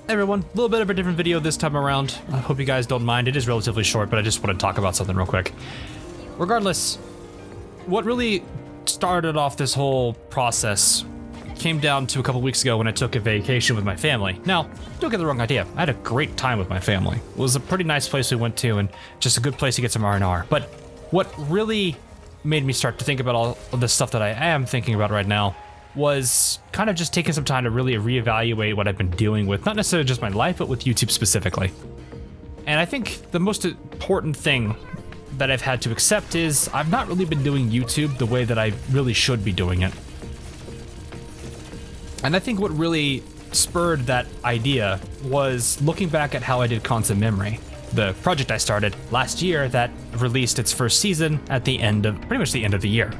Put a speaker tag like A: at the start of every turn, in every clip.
A: Hey everyone, a little bit of a different video this time around. I hope you guys don't mind. It is relatively short, but I just want to talk about something real quick. Regardless, what really started off this whole process came down to a couple weeks ago when I took a vacation with my family. Now, don't get the wrong idea. I had a great time with my family. It was a pretty nice place we went to and just a good place to get some R&R. But what really made me start to think about all of the stuff that I am thinking about right now was kind of just taking some time to really reevaluate what I've been dealing with, not necessarily just my life, but with YouTube specifically. And I think the most important thing that I've had to accept is I've not really been doing YouTube the way that I really should be doing it. And I think what really spurred that idea was looking back at how I did Constant Memory, the project I started last year that released its first season at the end of, pretty much the end of the year.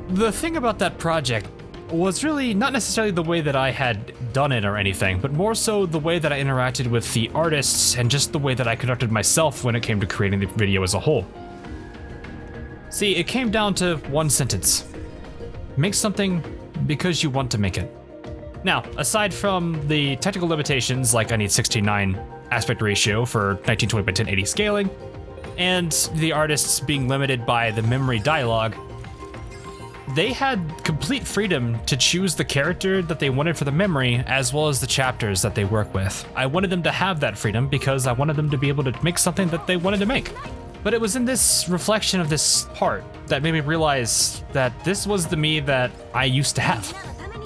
A: The thing about that project was really not necessarily the way that I had done it or anything, but more so the way that I interacted with the artists and just the way that I conducted myself when it came to creating the video as a whole. See, it came down to one sentence. Make something because you want to make it. Now, aside from the technical limitations, like I need 16:9 aspect ratio for 1920 by 1080 scaling, and the artists being limited by the memory dialogue, they had complete freedom to choose the character that they wanted for the memory as well as the chapters that they work with. I wanted them to have that freedom because I wanted them to be able to make something that they wanted to make. But it was in this reflection of this part that made me realize that this was the me that I used to have.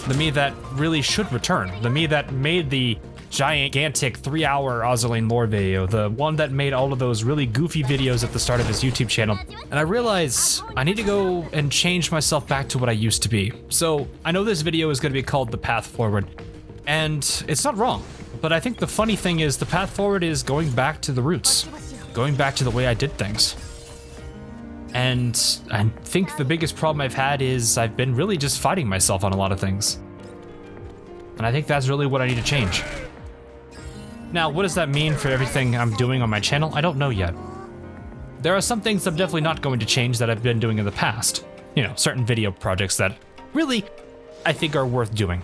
A: The me that really should return. The me that made the gigantic 3-hour Ozzy lore video, the one that made all of those really goofy videos at the start of his YouTube channel. And I realized I need to go and change myself back to what I used to be. So I know this video is going to be called The Path Forward, and it's not wrong, but I think the funny thing is the path forward is going back to the roots, going back to the way I did things. And I think the biggest problem I've had is I've been really just fighting myself on a lot of things. And I think that's really what I need to change. Now, what does that mean for everything I'm doing on my channel? I don't know yet. There are some things I'm definitely not going to change that I've been doing in the past. You know, certain video projects that really, I think are worth doing.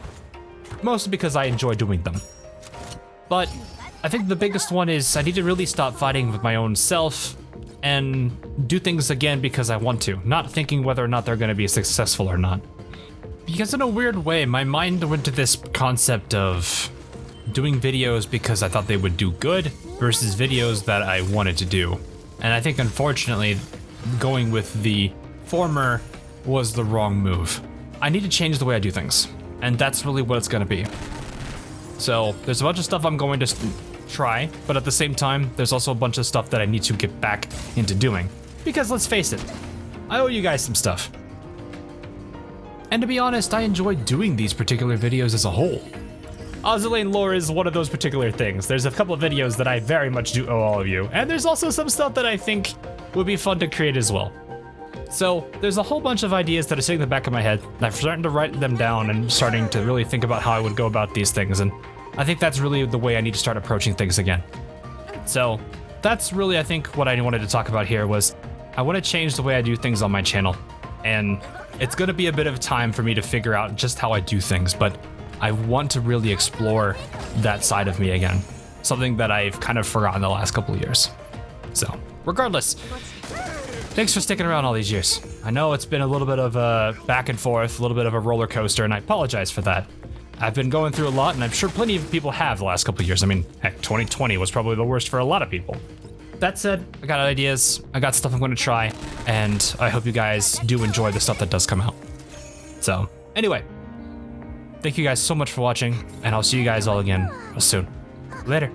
A: Mostly because I enjoy doing them. But I think the biggest one is I need to really stop fighting with my own self and do things again because I want to, not thinking whether or not they're going to be successful or not. Because in a weird way, my mind went to this concept of doing videos because I thought they would do good versus videos that I wanted to do. And I think unfortunately, going with the former was the wrong move. I need to change the way I do things, and that's really what it's gonna be. So there's a bunch of stuff I'm going to try, but at the same time, there's also a bunch of stuff that I need to get back into doing. Because let's face it, I owe you guys some stuff. And to be honest, I enjoy doing these particular videos as a whole. Ozzy lore is one of those particular things. There's a couple of videos that I very much do owe all of you, and there's also some stuff that I think would be fun to create as well. So there's a whole bunch of ideas that are sitting in the back of my head, and I'm starting to write them down and starting to really think about how I would go about these things, and I think that's really the way I need to start approaching things again. So that's really, I think, what I wanted to talk about here was I want to change the way I do things on my channel, and it's going to be a bit of time for me to figure out just how I do things, but I want to really explore that side of me again. Something that I've kind of forgotten the last couple of years. So, regardless, thanks for sticking around all these years. I know it's been a little bit of a back and forth, a little bit of a roller coaster, and I apologize for that. I've been going through a lot, and I'm sure plenty of people have the last couple of years. I mean, heck, 2020 was probably the worst for a lot of people. That said, I got ideas, I got stuff I'm going to try, and I hope you guys do enjoy the stuff that does come out. So, anyway. Thank you guys so much for watching, and I'll see you guys all again soon. Later.